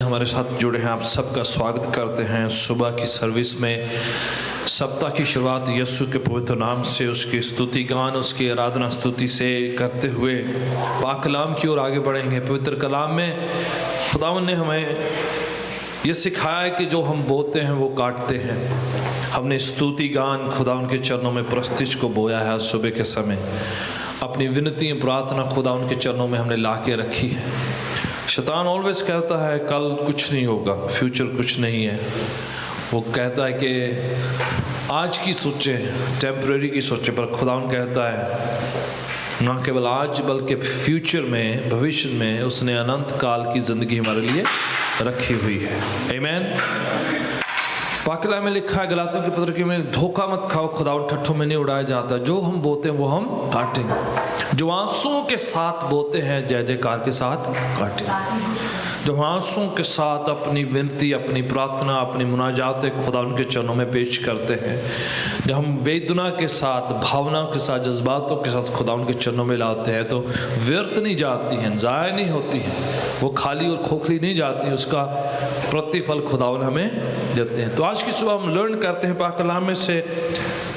हमारे साथ जुड़े हैं, आप सबका स्वागत करते हैं सुबह की सर्विस में। सप्ताह की शुरुआत यीशु के पवित्र नाम से, उसकी स्तुति गान, उसकी आराधना स्तुति से करते हुए पाक कलाम की ओर आगे बढ़ेंगे। पवित्र कलाम में खुदावंद ने हमें ये सिखाया है कि जो हम बोते हैं वो काटते हैं। हमने स्तुति गान खुदावंद के चरणों में प्रस्तिज को बोया है। सुबह के समय अपनी विनती प्रार्थना खुदावंद के चरणों में हमने ला के रखी है। शैतान ऑलवेज कहता है कल कुछ नहीं होगा, फ्यूचर कुछ नहीं है। वो कहता है कि आज की सोचे, टेम्परेरी की सोचे, पर खुदावंद कहता है ना केवल आज बल्कि फ्यूचर में, भविष्य में उसने अनंत काल की जिंदगी हमारे लिए रखी हुई है। आमीन। पाक कलाम में लिखा है गलातियों के पत्र में, धोखा मत खाओ, खुदावंद ठट्ठों में नहीं उड़ाया जाता। जो हम बोते हैं वो हम काटेंगे। जो आंसुओं के साथ बोते हैं जय जयकार के साथ काटेंगे। जो आंसुओं के साथ अपनी विनती, अपनी प्रार्थना, अपनी मुनाजात खुदावंद के चरणों में पेश करते हैं, जब हम वेदना के साथ, भावनाओं के साथ, जज्बातों के साथ खुदावंद के चरणों में लाते हैं तो व्यर्थ नहीं जाती हैं, ज़ाया नहीं होती हैं, वो खाली और खोखली नहीं जाती, उसका प्रतिफल खुदावंद हमें देते हैं। तो आज की सुबह हम लर्न करते हैं पाक कलाम में से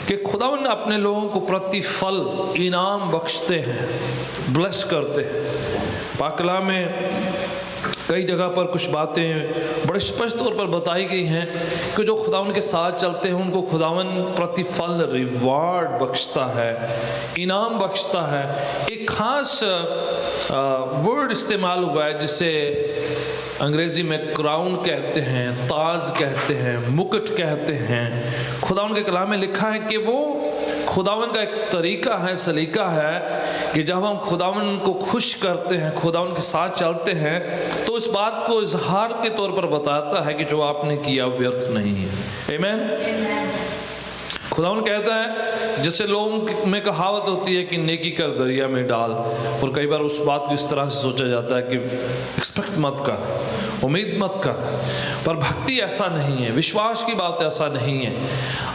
कि खुदावंद अपने लोगों को प्रतिफल, इनाम बख्शते हैं, ब्लेस करते हैं। पाक कलाम में कई जगह पर कुछ बातें बड़े स्पष्ट तौर पर बताई गई हैं कि जो खुदावंद के साथ चलते हैं उनको खुदावंद प्रतिफल, रिवार्ड बख्शता है, इनाम बख्शता है। एक खास वर्ड इस्तेमाल हुआ है जिसे अंग्रेजी में क्राउन कहते हैं, ताज कहते हैं, मुकुट कहते हैं। खुदावंद के कलाम में लिखा है कि वो खुदावंद का एक तरीका है, सलीका है कि जब हम खुदावंद को खुश करते हैं, खुदावंद के साथ चलते हैं, तो इस बात को इजहार के तौर पर बताता है कि जो आपने किया व्यर्थ नहीं है। आमीन। खुदावंद कहता है, जैसे लोगों में कहावत होती है कि नेकी कर दरिया में डाल, और कई बार उस बात को इस तरह से सोचा जाता है कि एक्सपेक्ट मत कर, उम्मीद मत कर, पर भक्ति ऐसा नहीं है, विश्वास की बात ऐसा नहीं है।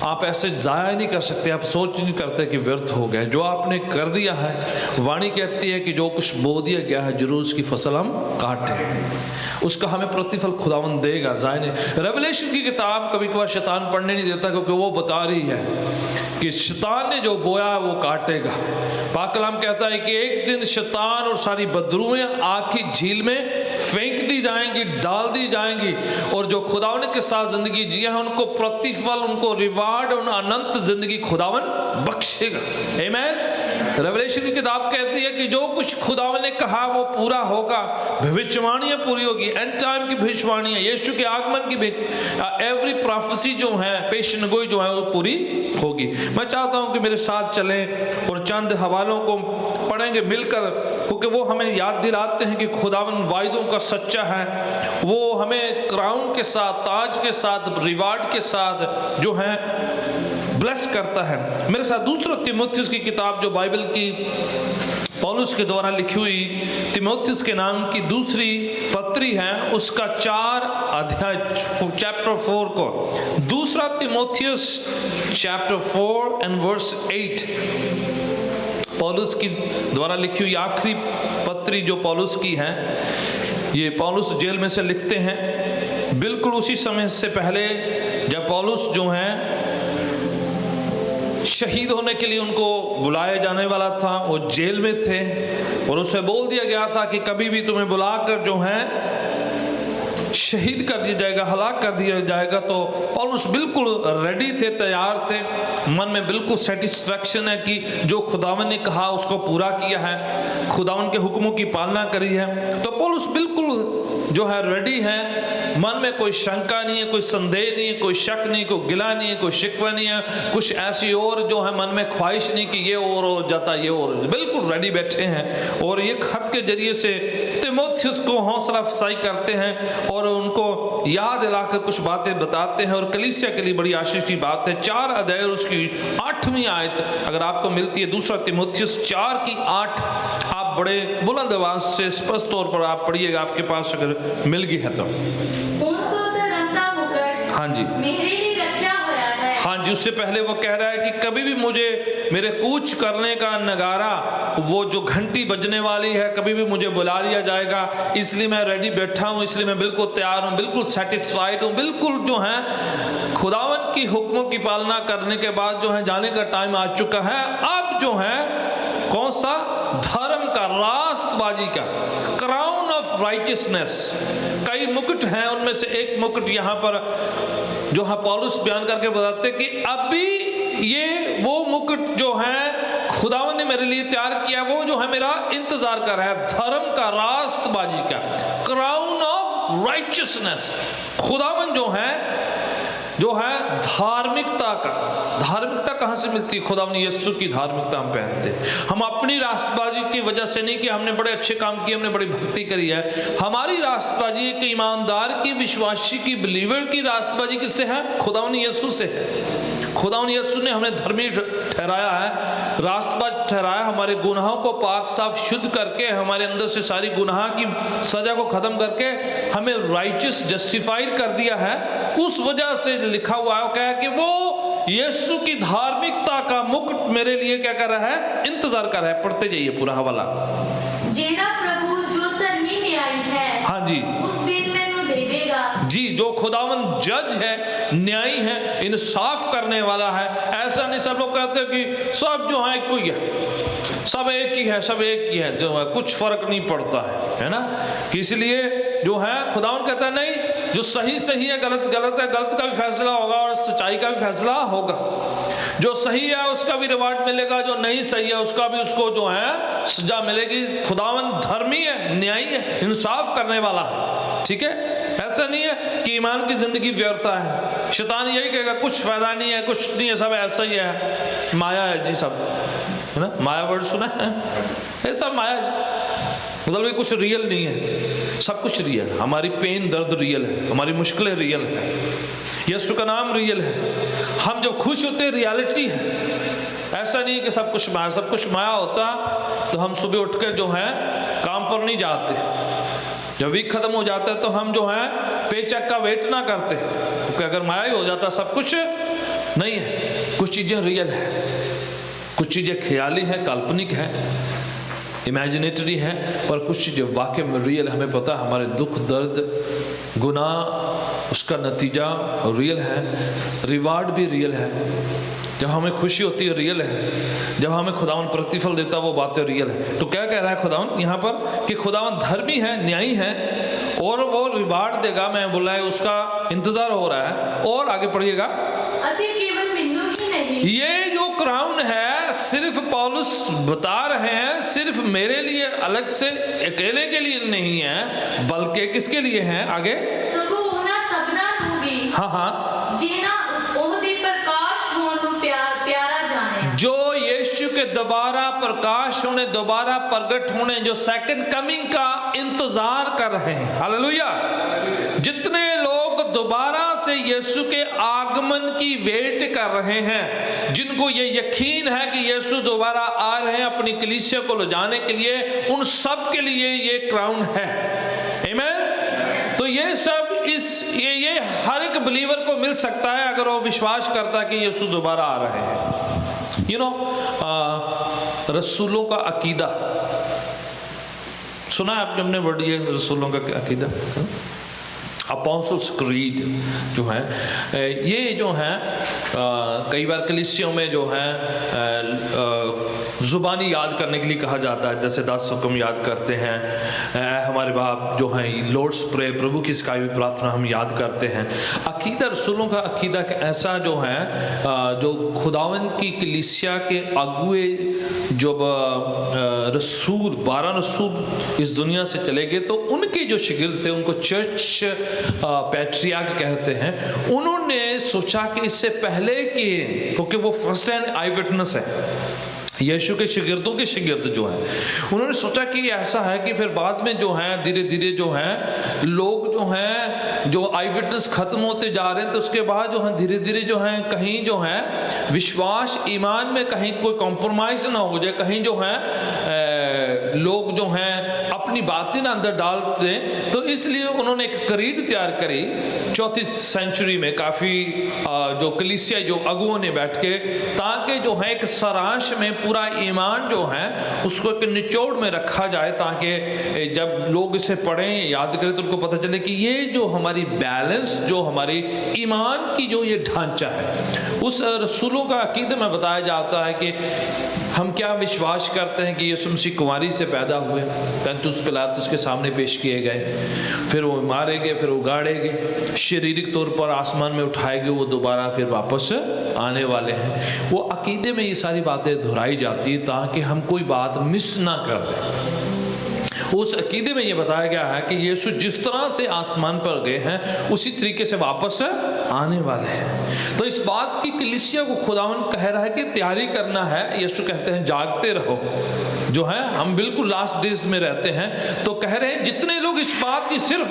आप ऐसे ज़ाया नहीं कर सकते, आप सोच नहीं करते कि व्यर्थ हो गए। जो आपने कर दिया है, वाणी कहती है कि जो कुछ बो दिया गया है जरूर उसकी फसल हम काटें, उसका हमें प्रतिफल खुदावंद देगा, ज़ाया नहीं। रेवलेशन की किताब कभी कभार शैतान पढ़ने नहीं देता, क्योंकि वो बता रही है कि शैतान ने जो बोया वो काटेगा। पाक कलाम कहता है कि एक दिन शैतान और सारी बदरूएं आग की झील में फेंक दी जाएंगी, डाल दी जाएंगी, और जो खुदावंद के साथ जिंदगी जिया है उनको प्रतिफल, उनको रिवार्ड और अनंत जिंदगी खुदावंद बख्शेगा। आमीन। रेवलेशन की किताब कहती है कि जो कुछ खुदावंद ने कहा वो पूरा होगा। भविष्यवाणियां पूरी होगी, एंड टाइम की भविष्यवाणियां, यीशु के आगमन की एवरी प्रोफेसी जो है, पेशन गोई जो है वो पूरी होगी। मैं चाहता हूं कि मेरे साथ चलें और चंद हवालों को पढ़ेंगे मिलकर, क्योंकि वो हमें याद दिलाते हैं कि खुदावंद वायदों का सच्चा है। वो हमें क्राउन के साथ, ताज के साथ, रिवार्ड के साथ जो है ब्लेस करता है। मेरे साथ दूसरा तीमुथियुस की किताब, जो बाइबल की पौलुस के द्वारा लिखी हुई तीमुथियुस के नाम की दूसरी पत्री है, उसका 4 अध्याय, चैप्टर 4 को, दूसरा तीमुथियुस चैप्टर 4 एंड वर्स 8, पौलुस की द्वारा लिखी हुई आखिरी पत्री जो पौलुस की है। ये पौलुस जेल में से लिखते हैं, बिल्कुल उसी समय से पहले जब पौलुस जो है शहीद होने के लिए उनको बुलाया जाने वाला था, वो जेल में थे, और उससे बोल दिया गया था कि कभी भी तुम्हें बुलाकर जो है शहीद कर दिया जाएगा, हलाक कर दिया जाएगा। तो पौलुस बिल्कुल रेडी थे, तैयार थे, मन में बिल्कुल सेटिस्फैक्शन है कि जो खुदावंद ने कहा उसको पूरा किया है, खुदावंद के हुक्मों की पालना करी है। तो पौलुस बिल्कुल जो है रेडी है, मन में कोई शंका नहीं है, कोई संदेह नहीं है, कोई शक नहीं, कोई गिला नहीं है, कोई शिकवा नहीं है, कुछ ऐसी और जो है मन में ख्वाहिश नहीं कि ये और हो जाता, ये और, बिल्कुल रेडी बैठे हैं। और ये खत के जरिए से तीमुथियुस को हौसला अफजाई करते हैं और उनको याद दिलाकर कुछ बातें बताते हैं, और कलीसिया के लिए बड़ी आशीष की बात है। 4 अध्याय और उसकी 8वीं आयत अगर आपको मिलती है, दूसरा तीमुथियुस 4 की 8, आप बड़े बुलंद आवाज से स्पष्ट तौर पर आप पढ़िएगा, आपके पास अगर मिल गई है तो। उनको धर्मता होकर हाँ जी, मेरे ही रखा हुआ है। हाँ जी, उससे पहले वो कह रहा है कि कभी भी मुझे मेरे कूच करने का नगारा, वो जो घंटी बजने वाली है, कभी भी मुझे बुला लिया जाएगा, इसलिए मैं रेडी बैठा हूँ, इसलिए मैं बिल्कुल तैयार हूँ, बिल्कुल सेटिस्फाइड हूँ, बिल्कुल जो है खुदावन की हुक्मों की पालना करने के बाद जो है जाने का टाइम आ चुका है। अब जो है कौन सा? धर्म का, रास्तबाजी का, क्राउन ऑफ राइटियसनेस। कई मुकुट हैं, उनमें से एक मुकुट यहाँ पर जो है पौलुस बयान करके बताते कि अभी ये वो मुकुट जो है खुदावन ने मेरे लिए तैयार किया, वो जो है मेरा इंतजार कर रहा है, धर्म का, रास्तबाजी का, क्राउन ऑफ राइटियसनेस। खुदावन जो है धार्मिकता का, धार्मिकता कहाँ से मिलती है? खुदावन यीशु की धार्मिकता हम पहनते हैं। हम अपनी रास्तबाजी की वजह से नहीं कि हमने बड़े अच्छे काम किए, हमने बड़ी भक्ति करी है। हमारी रास्तबाजी एक ईमानदार की, विश्वासी की, बिलीवर की रास्तबाजी किससे है? खुदावन यीशु से है। खुदावन यीशु ने हमें धर्मी ठहराया है, रास्तबाज ठहराया, हमारे गुनाहों को पाक साफ शुद्ध करके, हमारे अंदर से सारी गुनाह की सजा को खत्म करके हमें राइचियस, जस्टिफाइड कर दिया है। उस वजह से लिखा हुआ है, क्या है कि वो यीशु की धार्मिकता का मुकुट मेरे लिए क्या कर रहा है? इंतजार कर रहा है। पढ़ते जाइए पूरा हवाला। जेड़ा प्रभु जो धर्मी न्यायी है, हाँ जी, उस दिन मैनू दे देगा। जी, जो खुदावन जज है, न्यायी है, इंसाफ करने वाला है। ऐसा नहीं सब लोग कहते कि सब जो है कोई है, सब एक ही है, सब एक ही है, जो है कुछ फर्क नहीं पड़ता है ना। इसलिए जो है खुदावन कहता है नहीं, जो सही सही है, गलत गलत है, गलत का भी फैसला होगा और सच्चाई का भी फैसला होगा। जो सही है उसका भी रिवार्ड मिलेगा, जो नहीं सही है उसका भी उसको जो है सजा मिलेगी। खुदावन धर्मी है, न्यायी है, इंसाफ करने वाला है। ठीक है, ऐसा नहीं है कि ईमान की जिंदगी व्यर्थ है। शैतान यही कहेगा कुछ फायदा नहीं है, कुछ नहीं है, सब ऐसा ही है, माया है जी, सब है ना। माया वर्ड सुना है? ये सब माया जी, मतलब कुछ रियल नहीं है, सब कुछ रियल है। हमारी पेन दर्द रियल है, हमारी मुश्किलें रियल है, यीशु का नाम रियल है। हम जब खुश होते हैं रियलिटी है। ऐसा नहीं कि सब कुछ माया, सब कुछ माया होता तो हम सुबह उठ कर जो है काम पर नहीं जाते। जब वीक खत्म हो जाता है तो हम जो है पेचेक का वेट ना करते, क्योंकि अगर माया ही हो जाता सब कुछ नहीं है। कुछ चीज़ें रियल है, कुछ चीज़ें ख्याली है, काल्पनिक है, इमेजिनेटरी है, पर कुछ चीज़ें वाकई में रियल। हमें पता है हमारे दुख दर्द गुनाह उसका नतीजा रियल है, रिवार्ड भी रियल है। जब हमें खुशी होती है रियल है, जब हमें खुदावन प्रतिफल देता वो बातें रियल है। तो क्या कह रहा है खुदावन यहाँ पर कि खुदावन धर्मी है, न्यायी है और वो रिवार्ड देगा। मैं बोला है उसका इंतजार हो रहा है। और आगे पढ़िएगा, केवल मिन्नू ही नहीं, ये जो क्राउन है सिर्फ पौलुस बता रहे हैं, सिर्फ मेरे लिए अलग से अकेले के लिए नहीं है, बल्कि किसके लिए है? आगे हाँ हाँ, जीना ओहदे प्रकाश होने प्यारा जाने, जो यीशु के दोबारा प्रकाश होने, दोबारा प्रकट होने, जो सेकंड कमिंग का इंतजार कर रहे हैं। हालेलुया। जितने लोग दोबारा से यीशु के आगमन की वेट कर रहे हैं, जिनको ये यकीन है कि यीशु दोबारा आ रहे हैं अपनी कलीसिया को ले जाने के लिए, उन सब के लिए ये क्राउन है। आमीन। तो ये सब ये हर एक बिलीवर को मिल सकता है अगर वो विश्वास करता है कि यीशु दोबारा आ रहे हैं। यू नो, रसूलों का अकीदा सुना है आपने? अपने वर्ड ये रसूलों का अकीदा, अपोस्टल्स क्रीड जो है, ये जो है कई बार कलीसियों में जो है ज़ुबानी याद करने के लिए कहा जाता है। जैसे 10 हुक्म याद करते हैं, हमारे बाप जो हैं, लॉर्ड्स प्रे, प्रभु की सिखाई हुई प्रार्थना हम याद करते हैं। अकीदा, रसूलों का अकीदा ऐसा जो है, जो खुदावन की कलीसिया के अगुए जब रसूल 12 रसूल इस दुनिया से चले गए तो उनके जो शिगिर्द थे, उनको चर्च पैट्रियार्क कहते हैं, उन्होंने सोचा कि इससे पहले कि, क्योंकि वो फर्स्ट हैंड आई विटनेस है, यीशु के शिगिर्दों के शिगिर्द जो है, उन्होंने सोचा कि ऐसा है कि फिर बाद में जो है धीरे धीरे जो है लोग जो हैं, जो आई विटनेस खत्म होते जा रहे हैं, तो उसके बाद जो है धीरे धीरे जो है कहीं जो है विश्वास ईमान में कहीं कोई कॉम्प्रोमाइज़ ना हो जाए, कहीं जो है लोग जो हैं अपनी बातें ना अंदर डाल दें, तो इसलिए उन्होंने एक करीड तैयार करी 4वीं सेंचुरी में, काफ़ी जो कलीसिया जो अगुओं ने बैठ के, ताकि जो है एक सारांश में पूरा ईमान जो है उसको एक निचोड़ में रखा जाए, ताकि जब लोग इसे पढ़ें याद करें तो उनको पता चले कि ये जो हमारी बैलेंस, जो हमारी ईमान की जो ये ढांचा है, उस रसूलों का अकीदे में बताया जाता है कि हम क्या विश्वास करते हैं कि यीशु मसीह कुंवारी से पैदा हुए, पुन्तियुस पिलातुस के सामने पेश किए गए, फिर वो मारे गए, फिर उगाड़े गए, शारीरिक तौर पर आसमान में उठाए गए, वो दोबारा फिर वापस आने वाले हैं। वो अकीदे में ये सारी बातें दोहराई जाती है ताकि हम कोई बात मिस ना कर दें। उस अकीदे में ये बताया गया है कि यीशु जिस तरह से आसमान पर गए हैं उसी तरीके से वापस आने वाले हैं। तो इस बात की कलीसिया को खुदावन कह रहा है कि तैयारी करना है। यीशु कहते हैं जागते रहो, जो है हम बिल्कुल लास्ट डेज में रहते हैं। तो कह रहे हैं जितने लोग इस बात की, सिर्फ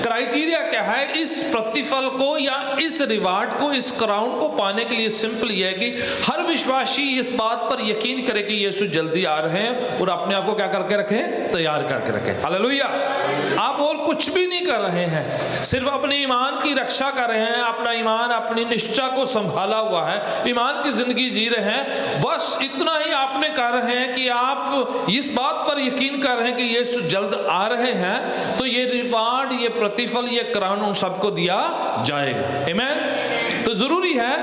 क्राइटेरिया क्या है इस प्रतिफल को या इस रिवार्ड को, इस क्राउन को पाने के लिए, सिंपल ये है कि हर विश्वासी इस बात पर यकीन करे कि यीशु जल्दी आ रहे हैं और अपने आप को क्या करके रखें, तैयार करके रखें। हालेलुया। आप और कुछ भी नहीं कर रहे हैं, सिर्फ अपने ईमान की रक्षा कर रहे हैं, अपना ईमान, अपनी निष्ठा को संभाला हुआ है, ईमान की जिंदगी जी रहे हैं। बस इतना ही आपने कर रहे हैं कि आप इस बात पर यकीन कर रहे हैं कि यीशु जल्द आ रहे हैं, तो ये रिवार्ड, ये प्रतिफल, ये क्राउन उन सबको दिया जाएगा। आमीन। तो जरूरी है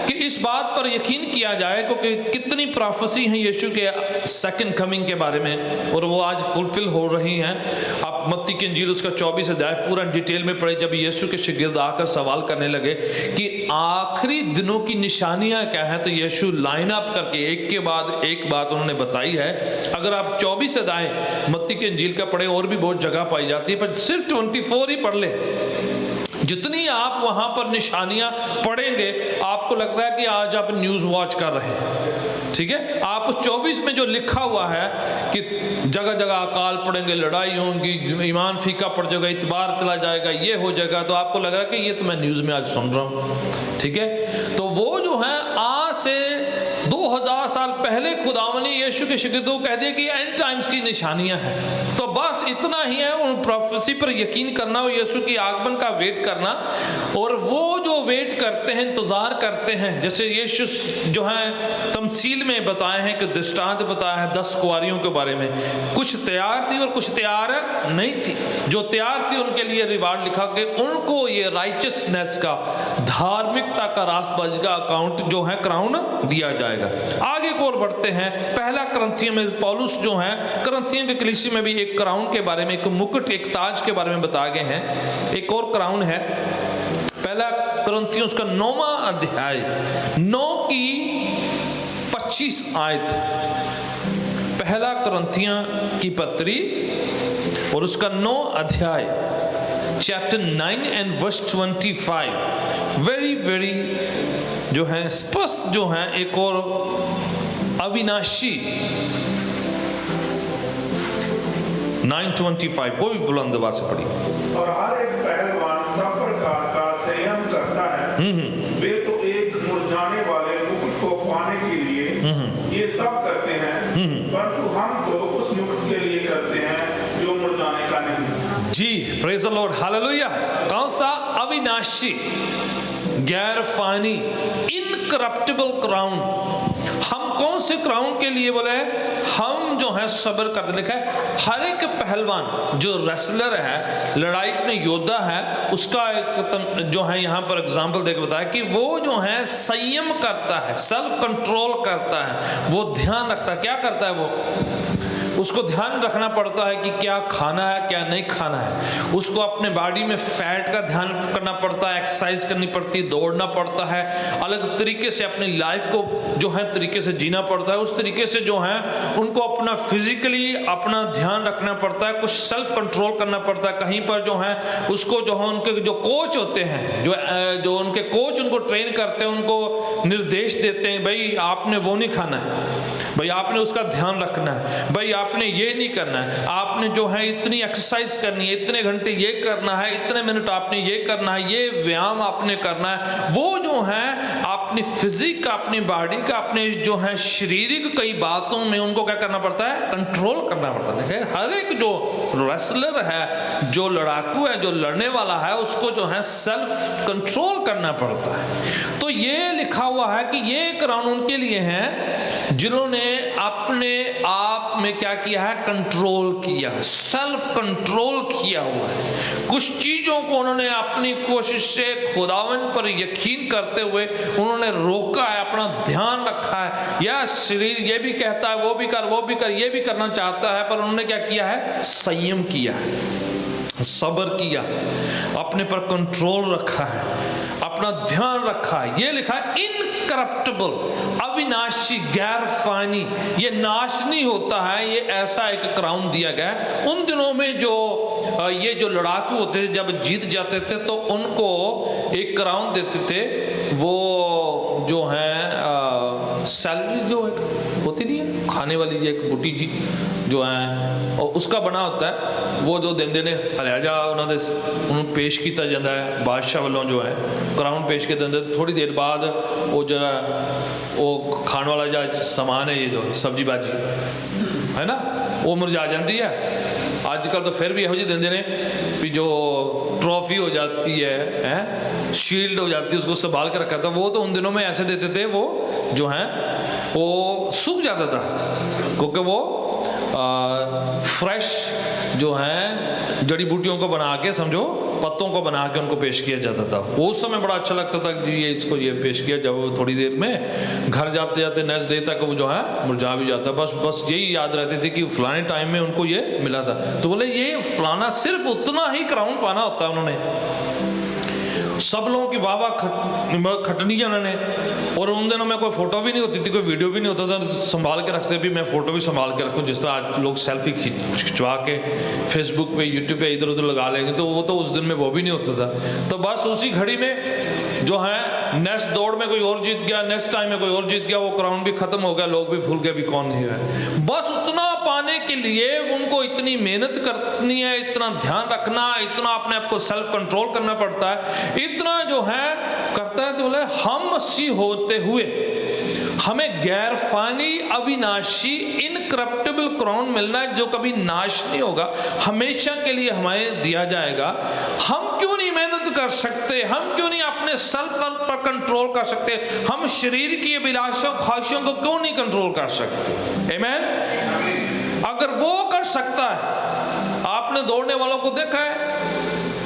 कि इस बात पर यकीन किया जाए, क्योंकि कितनी प्रोफेसी हैं यीशु के सेकंड कमिंग के बारे में, और वो आज फुलफिल हो रही हैं। आप मत्ती की इंजील उसका 24 अध्याय पूरा डिटेल में पढ़े। जब यीशु के शागिर्द आकर सवाल करने लगे कि आखिरी दिनों की निशानियां क्या हैं, तो यीशु लाइन अप करके एक के बाद एक बात उन्होंने बताई है। अगर आप 24 अध्याय मत्ती की इंजील का पढ़े, और भी बहुत जगह पाई जाती है, पर सिर्फ 24 ही पढ़ ले, जितनी आप वहां पर निशानियां पढ़ेंगे आपको लगता है कि आज आप न्यूज़ वॉच कर रहे हैं। ठीक है, आप उस 24 में जो लिखा हुआ है कि जगह जगह अकाल पड़ेंगे, लड़ाई होंगी, ईमान फीका पड़ जाएगा, इतबार चला जाएगा, ये हो जाएगा, तो आपको लग रहा है कि ये तो मैं न्यूज़ में आज सुन रहा हूँ। ठीक है, तो वो जो है आज से 2000 साल पहले खुदावन ने यीशु के शागिर्दों को कह दिया कि एंड टाइम्स की निशानियां हैं। तो बस इतना ही है, उन प्रोफेसी पर यकीन करना और यीशु की आगमन का वेट करना। और वो जो वेट करते हैं, इंतजार करते हैं, जैसे यीशु जो है तमसील में बताए हैं कि दृष्टांत बताया है 10 कुंवारियों के बारे में, कुछ तैयार थी और कुछ तैयार नहीं थी। जो तैयार थी उनके लिए रिवार्ड लिखा कि उनको ये राइचियसनेस का, धार्मिकता का, रास्तबाजी का अकाउंट जो है क्राउन दिया जाएगा। आगे को और बढ़ते हैं। पहला करंथियों में पौलुस जो है करंथियों के कलीसिया में भी एक क्राउन के बारे में, एक मुकुट, एक ताज के बारे में बताए गए हैं। एक और क्राउन है, पहला करंथियों उसका 9वां अध्याय 9 की 25 आयत, पहला करंथियों की पत्री और उसका 9 अध्याय chapter 9 and verse 25 very very जो है स्पष्ट जो है एक और अविनाशी 9:25 को भी बुलंद आवाज से पढ़ी। और हर एक पहलवान सब प्रकार का संयम करता है। वे तो एक मुरझाने वाले मुकुट को पाने के लिए ये सब करते हैं, परंतु हम तो उस मुकुट के लिए करते हैं जो मुरझाने का नहीं। जी, प्रेज द लॉर्ड, हालेलुया। कौन सा? अविनाशी, गैर फानी, इनकरप्टिबल क्राउन। हम कौन से क्राउन के लिए बोले? हम जो है सब्र करते। लिखा है हर एक पहलवान जो रेसलर है, लड़ाई में योद्धा है, उसका एक जो है यहाँ पर एग्जाम्पल देकर बताया कि वो जो है संयम करता है, सेल्फ कंट्रोल करता है, वो ध्यान रखता है। क्या करता है वो? उसको ध्यान रखना पड़ता है कि क्या खाना है, क्या नहीं खाना है। उसको अपने बॉडी में फैट का ध्यान करना पड़ता है, एक्सरसाइज करनी पड़ती है, दौड़ना पड़ता है, अलग तरीके से अपनी लाइफ को जो है तरीके से जीना पड़ता है। उस तरीके से जो है उनको अपना फिजिकली अपना ध्यान रखना पड़ता है, कुछ सेल्फ कंट्रोल करना पड़ता है। कहीं पर जो है उसको जो है उनके जो कोच होते हैं, जो उनके कोच उनको ट्रेन करते हैं, उनको निर्देश देते हैं, भाई आपने वो नहीं खाना है, भाई आपने उसका ध्यान रखना है, भाई आपने ये नहीं करना है, आपने जो है इतनी एक्सरसाइज करनी है, इतने घंटे ये करना है, इतने मिनट आपने ये करना है, ये व्यायाम आपने करना है। वो जो है अपनी फिजिक का, अपनी बॉडी का, अपने जो है शारीरिक कई बातों में उनको क्या करना पड़ता है, कंट्रोल करना पड़ता है। देखिए हर एक जो रेसलर है, जो लड़ाकू है, जो लड़ने वाला है, उसको जो है सेल्फ कंट्रोल करना पड़ता है। तो ये लिखा हुआ है कि ये कानून उनके लिए है जिन्होंने अपने आप में क्या किया है, कंट्रोल किया, सेल्फ कंट्रोल किया हुआ है। कुछ चीजों को उन्होंने अपनी कोशिश से खुदावन पर यकीन करते हुए उन्होंने रोका है, अपना ध्यान रखा है। या शरीर ये भी कहता है वो भी कर, वो भी कर, ये भी करना चाहता है, पर उन्होंने क्या किया है, संयम किया है, सब्र किया, अपने पर कंट्रोल रखा है, अपना ध्यान रखा है। ये लिखा है इनकरप्टेबल, अविनाशी, गैर फानी, ये नाश नहीं होता है। ये ऐसा एक क्राउन दिया गया है। उन दिनों में जो ये जो लड़ाकू होते थे, जब जीत जाते थे तो उनको एक क्राउन देते थे। वो जो है सैलरी जो एक होती नहीं है खाने वाली, एक बूटी जी जो है, और उसका बना होता है, वो जो देंदे ने हलियाजा उन्होंने पेश किया जाता है बादशाह वालों, जो है क्राउन पेश किया जाता है। थोड़ी देर बाद वो जरा वो खाने वाला जो सामान है, ये जो सब्जी भाजी है ना, वो मुरझा जाती है। आजकल तो फिर भी यहो जी देंदे ने भी जो ट्रॉफी हो जाती है, शील्ड हो जाती है, उसको संभाल के रखा था। वो तो उन दिनों में ऐसे देते थे, वो जो है वो सूख जाता था, क्योंकि वो फ्रेश जो है जड़ी बूटियों को बना के, समझो पत्तों को बना के उनको पेश किया जाता था। वो उस समय बड़ा अच्छा लगता था कि ये इसको ये पेश किया। जब वो थोड़ी देर में घर जाते जाते नेक्स्ट डे तक वो जो है मुरझा भी जाता, बस यही याद रहती थी कि फलाने टाइम में उनको ये मिला था। तो बोले ये फलाना, सिर्फ उतना ही क्राउन पाना होता है उन्होंने। सब लोगों की वाह खटनी है उन्होंने। और उन दिनों में कोई फोटो भी नहीं होती थी, कोई वीडियो भी नहीं होता था, संभाल के रखते भी। मैं फोटो भी संभाल के रखूं, जिस तरह आज लोग सेल्फी खिंचवा के फेसबुक पे, यूट्यूब पे इधर उधर लगा लेंगे, तो वो तो उस दिन में वो भी नहीं होता था। तो बस उसी घड़ी में जो है नेक्स्ट दौड़ में कोई और जीत गया, नेक्स्ट टाइम में कोई और जीत गया, वो क्राउन भी खत्म हो गया, लोग भी भूल गए भी कौन नहीं है। बस उतना पाने के लिए उनको इतनी मेहनत करनी है, इतना ध्यान रखना, इतना अपने आप को सेल्फ कंट्रोल करना पड़ता है, इतना जो है करता है। तो बोले हम मसीह होते हुए हमें गैर फानी, अविनाशी, इनकरप्टेबल क्राउन मिलना है, जो कभी नाश नहीं होगा, हमेशा के लिए हमें दिया जाएगा। हम क्यों नहीं मेहनत कर सकते? हम क्यों नहीं अपने सेल्फ पर कंट्रोल कर सकते? हम शरीर की अभिलाषाओं, ख्वाहिशों को क्यों नहीं कंट्रोल कर सकते? आमीन। अगर वो कर सकता है, आपने दौड़ने वालों को देखा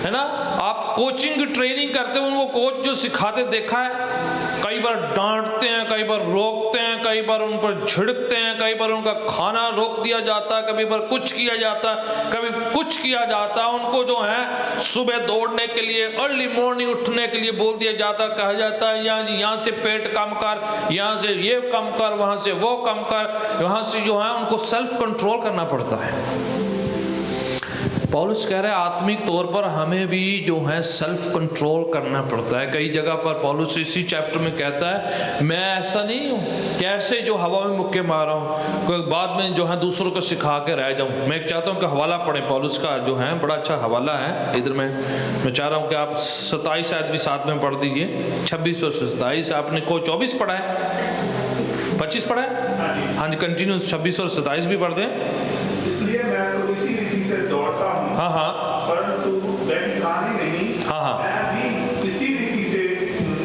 है ना, आप कोचिंग की ट्रेनिंग करते हो, उनको कोच जो सिखाते देखा है, कई बार डांटते हैं, कई बार रोकते हैं, कई बार उन पर झिड़कते हैं, कई बार उनका खाना रोक दिया जाता है, कभी बार कुछ किया जाता, कभी कुछ किया जाता। उनको जो है सुबह दौड़ने के लिए, अर्ली मॉर्निंग उठने के लिए बोल दिया जाता, कहा जाता है यहाँ से पेट कम कर, यहाँ से ये कम कर, वहाँ से वो कम कर, वहाँ से जो है उनको सेल्फ कंट्रोल करना पड़ता है। पौलुस कह रहे हैं आत्मिक तौर पर हमें भी जो है सेल्फ कंट्रोल करना पड़ता है। कई जगह पर पौलुस इसी चैप्टर में कहता है, मैं ऐसा नहीं हूँ कैसे जो हवा में मुक्के मार रहा हूँ, कोई बाद में जो है दूसरों को सिखा के रह जाऊँ। मैं चाहता हूँ कि हवाला पढ़े, पौलुस का जो है बड़ा अच्छा हवाला है इधर में। मैं चाह रहा हूँ कि आप 27 आयत भी साथ में पढ़ दीजिए, 26 और 27। आपने को 24 पढ़ा है, 25 पढ़ा है? हाँ जी, कंटिन्यू 26 और 27 भी पढ़ दें। इसलिए मैं तो इसी रीति से दौड़ता हूँ, हाँ हाँ, परंतु बैठकानी नहीं, हाँ हाँ, मैं भी इसी रीति से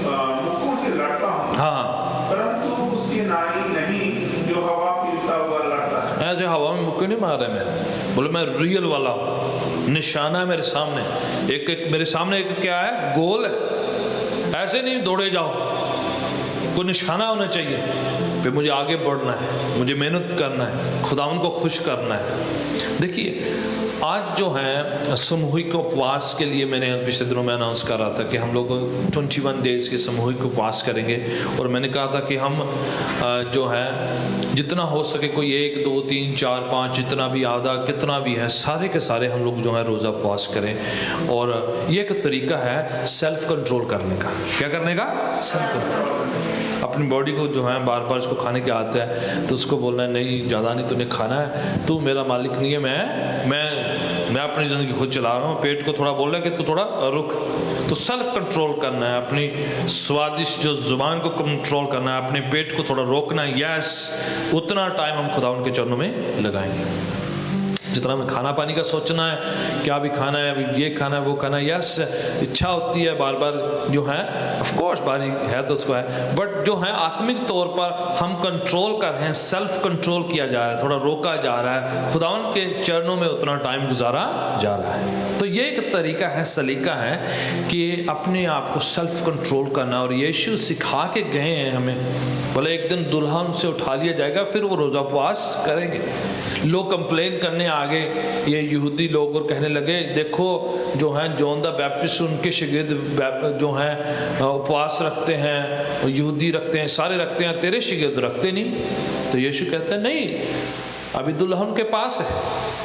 मुक्कों से लड़ता हूँ, हाँ, परंतु उसकी नाई नहीं जो हवा पीता हुआ लड़ता है। ऐसे हवा में मुक्के नहीं मार रहे मैं, बोले मैं रियल वाला हूँ, निशाना है मेरे सामने, एक मेरे सामने एक क्या है, गोल है। ऐसे नहीं दौड़े जाओ, कोई निशाना होना चाहिए, फिर मुझे आगे बढ़ना है, मुझे मेहनत करना है, खुदावन को खुश करना है। देखिए आज जो है सामूहिक उपवास के लिए मैंने पिछले दिनों में अनाउंस कर रहा था कि हम लोग 21 डेज़ के सामूहिक उपवास करेंगे। और मैंने कहा था कि हम जो है जितना हो सके, कोई 1 2 3 4 5 जितना भी आधा कितना भी है, सारे के सारे हम लोग जो है रोज़ा उपवास करें। और ये एक तरीका है सेल्फ कंट्रोल करने का। क्या करने का? Self control. अपनी बॉडी को जो है बार बार इसको खाने की आदत है तो उसको बोलना है नहीं, ज़्यादा नहीं, तूने खाना है, तू मेरा मालिक नहीं है, मैं अपनी ज़िंदगी खुद चला रहा हूँ। पेट को थोड़ा बोल रहा है कि तू थोड़ा रुक। तो सेल्फ कंट्रोल करना है, अपनी स्वादिष्ट जो ज़ुबान को कंट्रोल करना है, अपने पेट को थोड़ा रोकना है। यस, उतना टाइम हम खुदा उनके चरणों में लगाएंगे जितना में खाना पानी का सोचना है, क्या भी खाना है, अभी ये खाना है वो खाना है। यस, इच्छा होती है बार बार जो है, ऑफ कोर्स बारी है तो उसको है, बट जो है आत्मिक तौर पर हम कंट्रोल कर रहे हैं, सेल्फ कंट्रोल किया जा रहा है, थोड़ा रोका जा रहा है, खुदावन के चरणों में उतना टाइम गुजारा जा रहा है। तो ये एक तरीका है, सलीका है कि अपने आप को सेल्फ कंट्रोल करना। और यीशु सिखा के गए हैं हमें, बोले एक दिन दुल्हन से उठा लिया जाएगा, फिर वो रोज़ा उपवास करेंगे। लोग कंप्लेन करने आगे, ये यहूदी लोग, और कहने लगे देखो जो है जॉन द बैप्टिस्ट उनके शागिर्द जो हैं उपवास रखते हैं, यहूदी रखते हैं, सारे रखते हैं, तेरे शागिर्द रखते नहीं। तो यीशु कहते हैं नहीं, अभी दुल्हन के पास है,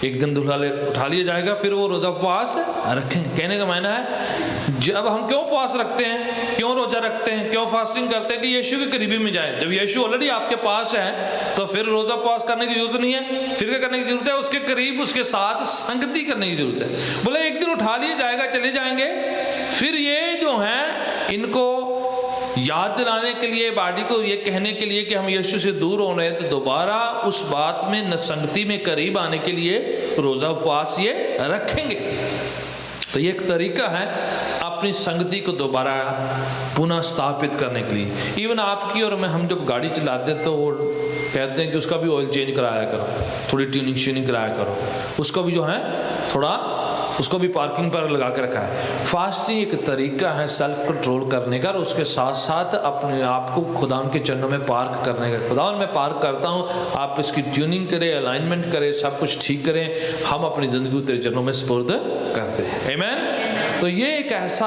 एक दिन दूल्हा उठा लिया जाएगा, फिर वो रोज़ा उपवास रखेंगे। कहने का मायना है जब हम क्यों उपवास रखते हैं, क्यों रोज़ा रखते हैं, क्यों फास्टिंग करते हैं कि यीशु के करीबी में जाए। जब यीशु ऑलरेडी आपके पास है तो फिर रोज़ा उपवास करने की जरूरत नहीं है, फिर क्या करने की जरूरत है? उसके करीब, उसके साथ संगति करने की जरूरत है। बोले एक दिन उठा लिया जाएगा, चले जाएंगे, फिर ये जो है इनको याद दिलाने के लिए, बॉडी को ये कहने के लिए कि हम यीशु से दूर हो रहे हैं, तो दोबारा उस बात में न संगति में करीब आने के लिए रोज़ा उपवास ये रखेंगे। तो ये एक तरीका है अपनी संगति को दोबारा पुनः स्थापित करने के लिए। इवन आपकी और मैं, हम जब गाड़ी चलाते हैं तो वो कहते हैं कि उसका भी ऑयल चेंज कराया करो, थोड़ी ट्यूनिंग श्यूनिंग कराया करो, उसको भी जो है थोड़ा, उसको भी पार्किंग पर लगा के रखा है। फास्टिंग एक तरीका है सेल्फ कंट्रोल करने का, और उसके साथ साथ अपने आप को खुदावन के चरणों में पार्क करने का। खुदावन मैं पार्क करता हूँ, आप इसकी ट्यूनिंग करें, अलाइनमेंट करें, सब कुछ ठीक करें, हम अपनी ज़िंदगी को तेरे चरणों में सुपुर्द करते हैं। आमीन। तो ये एक ऐसा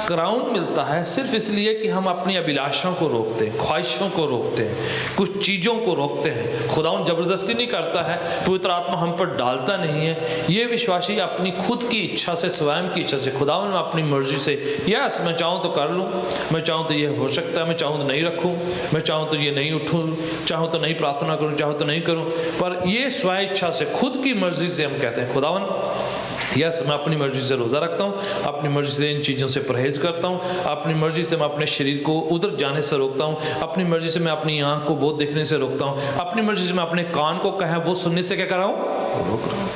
ग्राउंड मिलता है सिर्फ इसलिए कि हम अपनी अभिलाषाओं को रोकते हैं, ख्वाहिशों को रोकते हैं, कुछ चीज़ों को रोकते हैं। खुदावन जबरदस्ती नहीं करता है, पवित्र आत्मा हम पर डालता नहीं है। ये विश्वासी अपनी खुद की इच्छा से, स्वयं की इच्छा से, खुदावन अपनी मर्जी से, यस मैं चाहूँ तो कर लूँ, मैं चाहूँ तो ये हो सकता है, मैं चाहूँ तो नहीं रखूँ, मैं चाहूँ तो ये नहीं उठूँ, चाहूँ तो नहीं प्रार्थना करूँ, चाहूँ तो नहीं करूँ। पर ये स्व इच्छा से, खुद की मर्जी से हम कहते हैं खुदावन यस मैं अपनी मर्जी से रोज़ा रखता हूँ, अपनी मर्जी से इन चीज़ों से परहेज करता हूँ, अपनी मर्जी से मैं अपने शरीर को उधर जाने से रोकता हूँ, अपनी मर्जी से मैं अपनी आँख को बहुत देखने से रोकता हूँ, अपनी मर्जी से मैं अपने कान को कहे वो सुनने से क्या कर रहा हूँ, रोक रहा हूँ।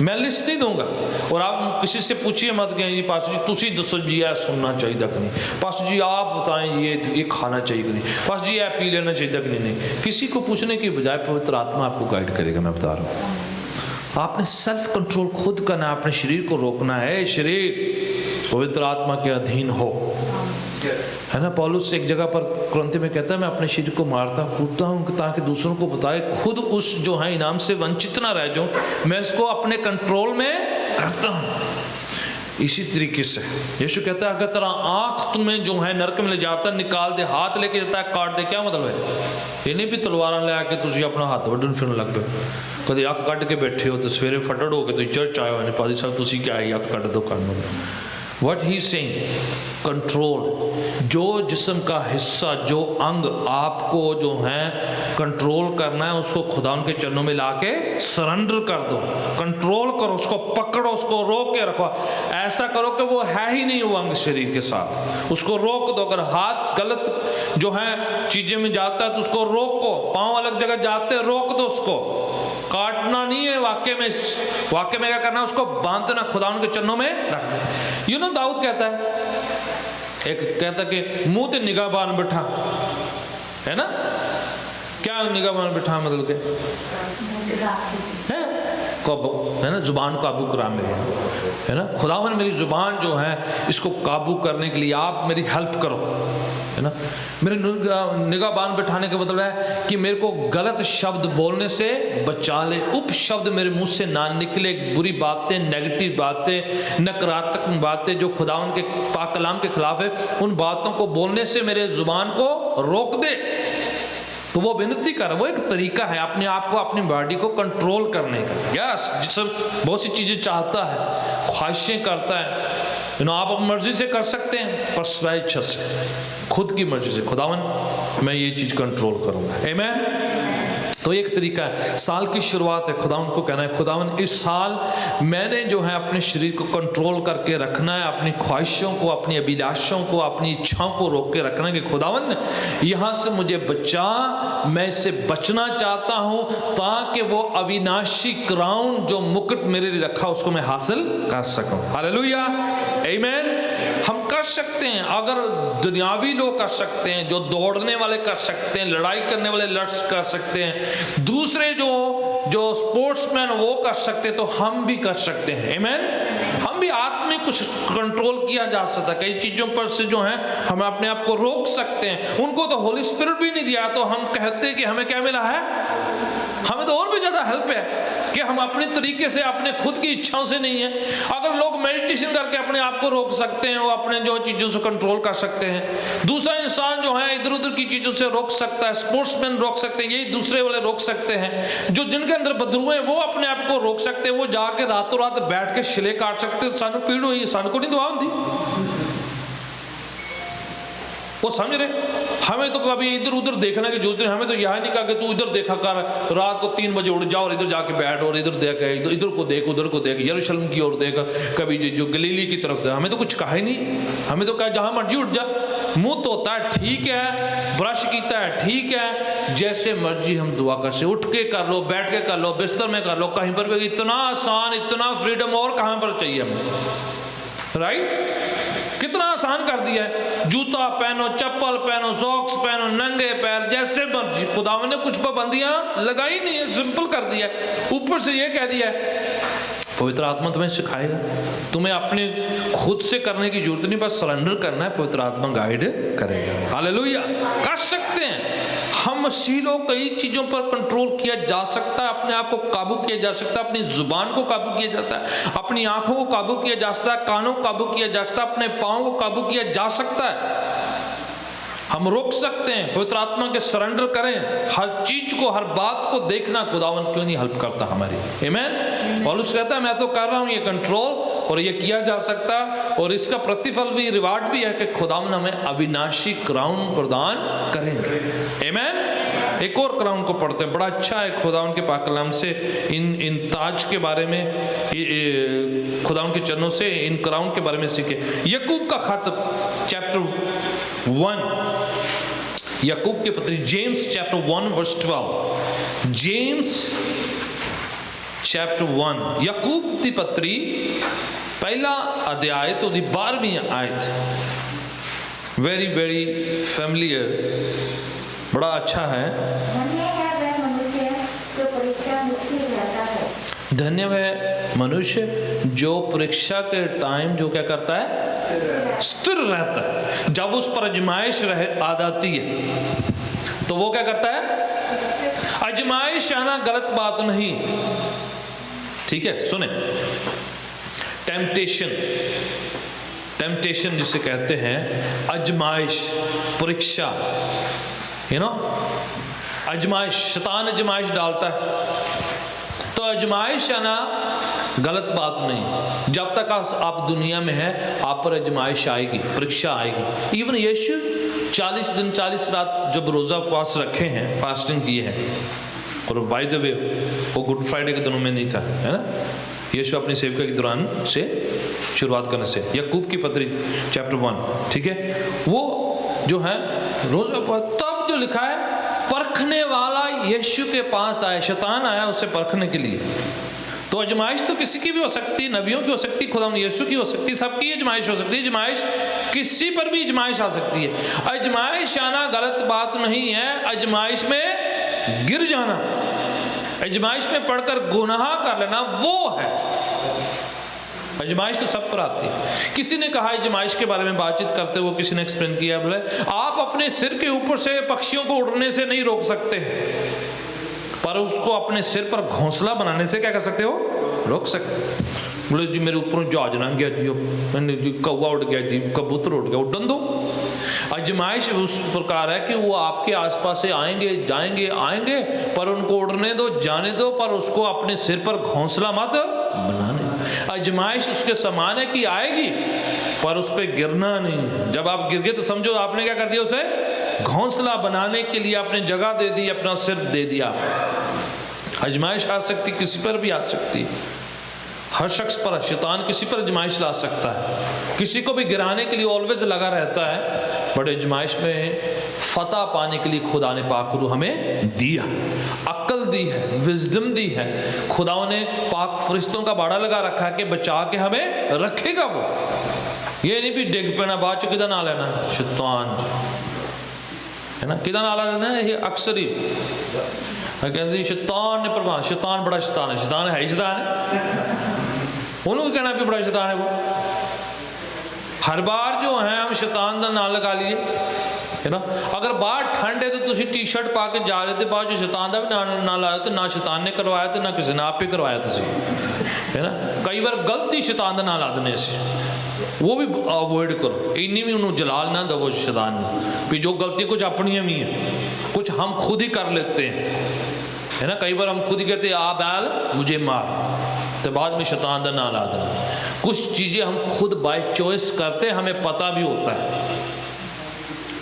मैं लिस्ट नहीं दूंगा। और आप किसी से पूछिए मत कि जी पास्टर जी तुसी दसो जी यह सुनना चाहिए कि नहीं, पास्टर जी आप बताएं ये खाना चाहिए कि नहीं, पास्टर जी यह पी लेना चाहिए कि नहीं। किसी को पूछने की बजाय पवित्र आत्मा आपको गाइड करेगा। मैं बता रहा हूँ, आपने सेल्फ कंट्रोल खुद करना है, अपने शरीर को रोकना है। शरीर पवित्र आत्मा के अधीन हो, है ना। पौलुस एक जगह पर कुरिन्थी में कहता है मैं अपने शरीर को मारता कूदता हूँ ताकि दूसरों को बताए, खुद उस जो है इनाम से वंचित ना रह जाऊं, मैं इसको अपने कंट्रोल में करता हूँ। इसी तरीके से यीशु कहता है अगर तेरा आंख तुम्हें जो है नरक में ले जाता निकाल दे, हाथ लेके जाता है काट दे। क्या मतलब है? इन्हें भी तलवार ले आके तुझे अपना हाथ वड्डन फिरन लग पे, कभी अख कट के बैठे हो तो सवेरे फटड़ हो के तुम चर्च आए हो, पादी साहब तुसी क्या है अख कट दो कानून। What he saying, कंट्रोल, जो जिस्म का हिस्सा, जो अंग आपको जो है कंट्रोल करना है उसको खुदा के चरणों में लाके सरेंडर कर दो, कंट्रोल करो, उसको पकड़ो, उसको रोक के रखो। ऐसा करो कि वो है ही नहीं वो अंग शरीर के साथ, उसको रोक दो। अगर हाथ गलत जो है चीजें में जाता है तो उसको रोको, पाँव अलग जगह जाते हैं रोक दो, उसको काटना नहीं है। वाक्य में क्या करना है, उसको बांधना, खुदा के चरणों में रखना। यू नो दाऊद कहता है, एक कहता कि मुंह ते निगाह बान बैठा, है ना। क्या निगाह बान बैठा मतलब के है काबू, है ना, जुबान काबू करा मेरी, है ना। खुदावन मेरी जुबान जो है इसको काबू करने के लिए आप मेरी हेल्प करो। है ना। मेरे निगाहबान बैठाने का मतलब है कि मेरे को गलत शब्द बोलने से बचा ले, उपशब्द मेरे मुंह से ना निकले, बुरी बातें, नेगेटिव बातें, नकारात्मक बातें जो खुदावन के पाक कलाम के खिलाफ है, उन बातों को बोलने से मेरे जुबान को रोक दे। तो वो विनती कर, वो एक तरीका है अपने आप को, अपनी बॉडी को कंट्रोल करने का। यस, जिससे बहुत सी चीजें चाहता है, ख्वाहिशें करता है, आप अपनी मर्जी से कर सकते हैं, पर स्वयं इच्छा से, खुद की मर्जी से, खुदावन मैं ये चीज कंट्रोल करूंगा। आमीन। तो एक तरीका है, साल की शुरुआत है, खुदावन को कहना है खुदावन इस साल मैंने जो है अपने शरीर को कंट्रोल करके रखना है, अपनी ख्वाहिशों को, अपनी अभिलाषों को, अपनी इच्छाओं को रोक के रखना है कि खुदावन यहाँ से मुझे बचा, मैं इससे बचना चाहता हूँ, ताकि वो अविनाशी क्राउन जो मुकुट मेरे लिए रखा उसको मैं हासिल कर सकूं। हालेलुया, आमीन। हम कर सकते हैं, अगर दुनियावी लोग कर सकते हैं, जो दौड़ने वाले कर सकते हैं, लड़ाई करने वाले लड़ कर सकते हैं, दूसरे जो स्पोर्ट्समैन वो कर सकते हैं, तो हम भी कर सकते हैं। आमीन। हम भी आत्मिक कुछ कंट्रोल किया जा सकता है, कई चीजों पर से जो है हम अपने आप को रोक सकते हैं। उनको तो होली स्पिरिट भी नहीं दिया, तो हम कहते हैं कि हमें क्या मिला है, हमें तो और भी ज्यादा हेल्प है कि हम अपने तरीके से, अपने खुद की इच्छाओं से नहीं है। अगर लोग मेडिटेशन करके अपने आप को रोक सकते हैं, वो अपने जो चीजों से कंट्रोल कर सकते हैं, दूसरा इंसान जो है इधर उधर की चीजों से रोक सकता है, स्पोर्ट्समैन रोक सकते हैं, यही दूसरे वाले रोक सकते हैं, जो जिनके अंदर बदलू है वो अपने आप को रोक सकते हैं, वो जाके रातों रात बैठ के शिले काट सकते हैं, सानू पीड़ हुई, सानू को नहीं दुआ होती, वो समझ रहे। हमें तो कभी इधर उधर देखने की जरूरत नहीं, हमें तो यह नहीं कहा कि तू इधर देखा कर, रात को 3 बजे उठ जाओ और इधर जाके बैठ, और इधर देख, इधर को देख, उधर को देख, यरूशलेम की ओर देख, कभी जो गलीली की तरफ देख। हमें तो कुछ कहा ही नहीं, हमें तो कहा जहां मर्जी उठ जा, मुंह धोता है ठीक है, ब्रश कीता है ठीक है, जैसे मर्जी हम दुआ कर से, उठ के कर लो, बैठ के कर लो, बिस्तर में कर लो, कहीं पर भी। इतना आसान, इतना फ्रीडम और कहां पर चाहिए हमें, राइट। कितना आसान कर दिया है, जूता पहनो, चप्पल पहनो, सॉक्स पहनो, नंगे पैर, जैसे मर्जी। खुदावन ने कुछ पाबंदियां लगाई नहीं है, सिंपल कर दिया है। ऊपर से ये कह दिया है पवित्र आत्मा तुम्हें सिखाएगा, तुम्हें अपने खुद से करने की जरूरत नहीं, बस सरेंडर करना है, पवित्र आत्मा गाइड करेगा। हालेलुया, कर सकते हैं हम। मसीह लोग कई चीजों पर कंट्रोल किया जा सकता है, अपने आप को काबू किया जा सकता है, अपनी जुबान को काबू किया जाता है, अपनी आंखों को काबू किया जा सकता है, कानों को काबू किया जा सकता है, अपने पांव को काबू किया जा सकता है। हम रोक सकते हैं, पवित्र आत्मा के सरेंडर करें, हर चीज को, हर बात को देखना खुदावन क्यों नहीं हेल्प करता हमारी। आमीन। पौलुस कहता है मैं तो कर रहा हूं ये कंट्रोल, और ये किया जा सकता, और इसका प्रतिफल भी, रिवार्ड भी है कि खुदावन हमें अविनाशी क्राउन प्रदान करेंगे। आमीन। एक और क्राउन को पढ़ते हैं, बड़ा अच्छा है खुदावन के पाक कलाम से, इन ताज के बारे में, खुदावन के चरणों से इन क्राउन के बारे में सीखे। यकूब का खत चैप्टर 1, यकूब के पत्री, James chapter 1 verse 12, James chapter 1, Yakub की पत्री पहला अध्याय तो 12वीं आयत, वेरी वेरी फैमिलियर, बड़ा अच्छा है। धन्य है मनुष्य जो परीक्षा के टाइम जो क्या करता है, स्थिर रहता है। जब उस पर आजमाइश आ जाती है तो वो क्या करता है, आजमाइश आना गलत बात नहीं, ठीक है। सुने, टेम्पटेशन, टेम्पटेशन जिसे कहते हैं, आजमाइश, परीक्षा, यू नो, आजमाइश, शैतान आजमाइश डालता है, तो आजमाइश आना गलत बात नहीं। जब तक आप दुनिया में हैं, आप पर आजमाइश आएगी, परीक्षा आएगी। इवन यीशु 40 दिन 40 रात जब रोजा उपवास रखे हैं, फास्टिंग किए हैं, और बाय द वे वो गुड फ्राइडे के दिनों में नहीं था, है ना, यीशु अपनी सेवका के दौरान से शुरुआत करने से। यकूब की पत्री चैप्टर 1, ठीक है, वो जो है रोजा, तब जो लिखा है, परखने वाला यीशु के पास आया, शैतान आया उसे परखने के लिए। तो आजमाइश तो किसी की भी हो सकती है, नबियों की हो सकती है, खुदा यीशु की हो सकती है, सबकी आजमाइश हो सकती है। आजमाइश किसी पर भी आजमाइश आ सकती है। आजमाइश आना गलत बात नहीं है, आजमाइश में गिर जाना, आजमाइश में पढ़कर गुनाह कर लेना वो है। आजमाइश तो सब पर आती है। किसी ने कहा आजमाइश के बारे में बातचीत करते हुए किसी ने एक्सप्लेन किया, बोले आप अपने सिर के ऊपर से पक्षियों को उड़ने से नहीं रोक सकते, पर उसको अपने सिर पर घोंसला बनाने से क्या कर सकते हो, रोक सकते। बोले जी मेरे ऊपर जहाज लंघ गया जी, मैंने जी कौवा उड़ गया जी, कबूतर उड़ गया, उड़न दो। आजमाइश उस प्रकार है कि वो आपके आसपास से आएंगे जाएंगे आएंगे, पर उनको उड़ने दो, जाने दो, पर उसको अपने सिर पर घोंसला मत बनाने। आजमाइश उसके समान है कि आएगी पर उस पर गिरना नहीं। जब आप गिर गए तो समझो आपने क्या कर दिया, उसे घोंसला बनाने के लिए आपने जगह दे दी, अपना सिर दे दिया। आजमाइश आ सकती, किसी पर भी आ सकती, हर शख्स पर, शैतान किसी पर आजमाइश ला सकता है, किसी को भी गिराने के लिए ऑलवेज लगा रहता है। बट आजमाइश में फतह पाने के लिए खुदा ने पाक रूह हमें दिया, अक्ल दी है, विजडम दी है। खुदाओं ने पाक फरिश्तों का बाड़ा लगा रखा है कि बचा के हमें रखेगा वो। ये नहीं भी डिग पैना बाद च किदा ना लेना, शैतान है ना, किदा ना लेना है। ये अक्सर ही कहते शैतान ने प्रभाव, शैतान बड़ा शैतान है, शैतान है ही शैतान है, उन्होंने कहना भी बड़ा शैतान है वो। हर बार जो है हम शैतान का नाम लगा लिए है ना। अगर बाहर ठंड है तो तुम टी शर्ट पा के जा रहे थे, बाद शैतान का भी ना लाया, तो ना शैतान ने करवाया तो ना किसी ने आप ही करवाया तुम है ना। कई बार गलती शैतान का नाम ला देने से, वो भी अवॉइड करो। इन्नी भी उन्होंने जलाल ना दवो शैतान ने, भी जो गलती कुछ अपनियां भी हैं, कुछ हम खुद ही कर लेते हैं है ना। कई बार हम खुद ही कहते हैं आ बैल मुझे मार, तो बाद में शैतान का नाम ला देना। कुछ चीज़ें हम खुद बाय चॉइस करते हैं, हमें पता भी होता है,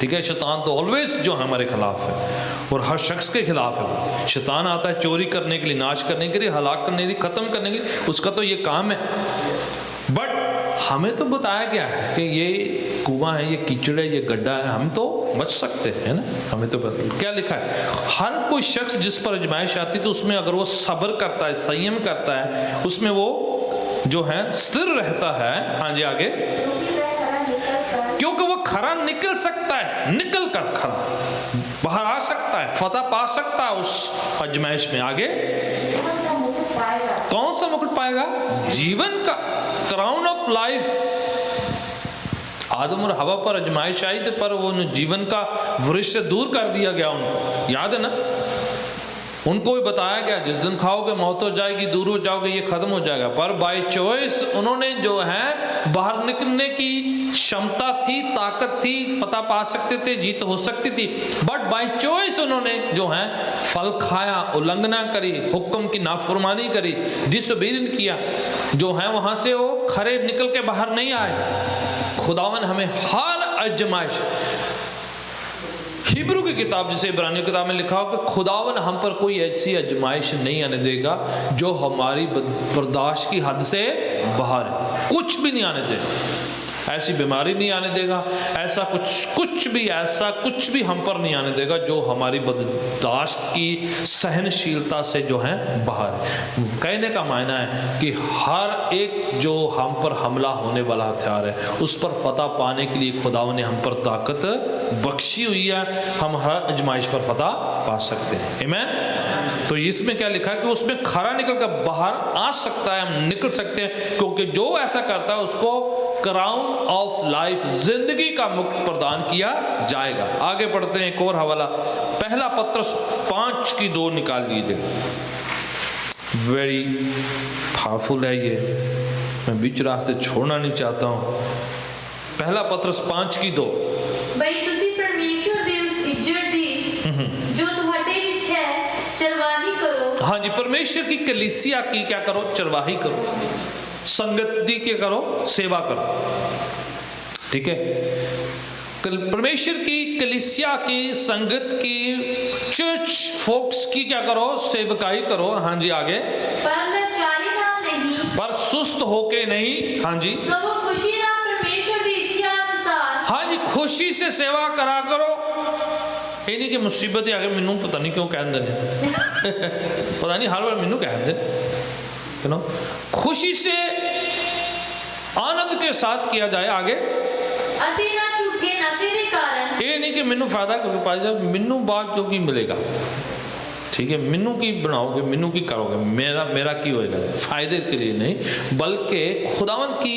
ठीक है। शैतान तो ऑलवेज जो हमारे खिलाफ है और हर शख्स के खिलाफ है। शैतान आता है चोरी करने के लिए, नाश करने के लिए, हलाक करने के लिए, ख़त्म करने के लिए, उसका तो ये काम है। बट हमें तो बताया गया है कि ये कुआं है, ये कीचड़ है, ये गड्ढा है, हम तो बच सकते हैं ना। हमें तो क्या लिखा है, हर कोई शख्स जिस पर आजमाइश आती तो उसमें अगर वो सब्र करता है, संयम करता है, उसमें वो जो है स्थिर रहता है। हाँ जी आगे, क्योंकि वो खरा निकल सकता है, निकल कर खरा बाहर आ सकता है, फतह पा सकता है उस आजमाइश में। आगे कौन सा मुकुट पाएगा, जीवन का, क्राउन ऑफ लाइफ। आदम और हवा पर आजमाइश आई थी, पर वो जीवन का वृक्ष से दूर कर दिया गया उनको, याद है ना। उनको भी बताया गया जिस दिन खाओगे मौत हो जाएगी, दूर हो जाओगे, ये खत्म हो जाएगा। पर बाय चॉइस उन्होंने जो है बाहर निकलने की क्षमता थी, ताकत थी, पता पा सकते थे, जीत हो सकती थी, बट बाय चॉइस उन्होंने जो है फल खाया, उल्लंघना करी, हुक्म की नाफरमानी करी, डिसोबीडिएंट किया, जो है वहां से वो खरे निकल के बाहर नहीं आए। खुदावन हमें हर आजमाइश, हिब्रू की किताब जिसे इब्रानी किताब में लिखा हो कि खुदावन हम पर कोई ऐसी आजमाइश नहीं आने देगा जो हमारी बर्दाश्त की हद से बाहर है, कुछ भी नहीं आने देगा। ऐसी बीमारी नहीं आने देगा, ऐसा कुछ भी हम पर नहीं आने देगा जो हमारी बर्दाश्त की सहनशीलता से जो है बाहर है। कहने का मायना है कि हर एक जो हम पर हमला होने वाला हथियार है, उस पर फतह पाने के लिए खुदावन ने हम पर ताकत बख्शी हुई है, हम हर आजमाइश पर फतह पा सकते हैं। आमीन। तो इसमें क्या लिखा है कि उसमें खरा निकल कर बाहर आ सकता है, हम निकल सकते हैं, क्योंकि जो ऐसा करता है उसको क्राउन ऑफ लाइफ, जिंदगी का मुकुट प्रदान किया जाएगा। आगे पढ़ते हैं एक और हवाला, पहला पत्रस 5:2 निकाल लीजिए। वेरी पावरफुल है ये, मैं बीच रास्ते छोड़ना नहीं चाहता हूँ। पहला पत्रस 5:2। भाई तुसी परमेश्वर दी उस इज्जत दी जो तुम्हारे विच है, चरवाही करो। हाँ जी, परमेश्वर की कलीसिया की क्या करो, चरवाही करो, संगत दी क्या करो, सेवा करो, ठीक है। परमेश्वर की कलीसिया की, संगत की, चर्च फोक्स की क्या करो, सेवकाई करो। हाँ जी आगे, पर लाचारी नाल नहीं, पर सुस्त होके नहीं। हाँ जी, सब खुशी नाल परमेश्वर दी इच्छा अनुसार। हाँ जी, खुशी से सेवा करा करो। ये नहीं कि मुसीबत आगे मैनू पता नहीं क्यों कहते हैं पता नहीं हर बार मैनू कहते हैं, खुशी से आनंद के साथ किया जाए। आगे, अति ना झूठे नफे के कारण। ये नहीं कि मैनू फायदा क्योंकि पाई जाए, मैनू बाद जो की मिलेगा, ठीक है, मैनू की बनाओगे, मैनू की करोगे, मेरा की होएगा, फायदे के लिए नहीं, बल्कि खुदावन की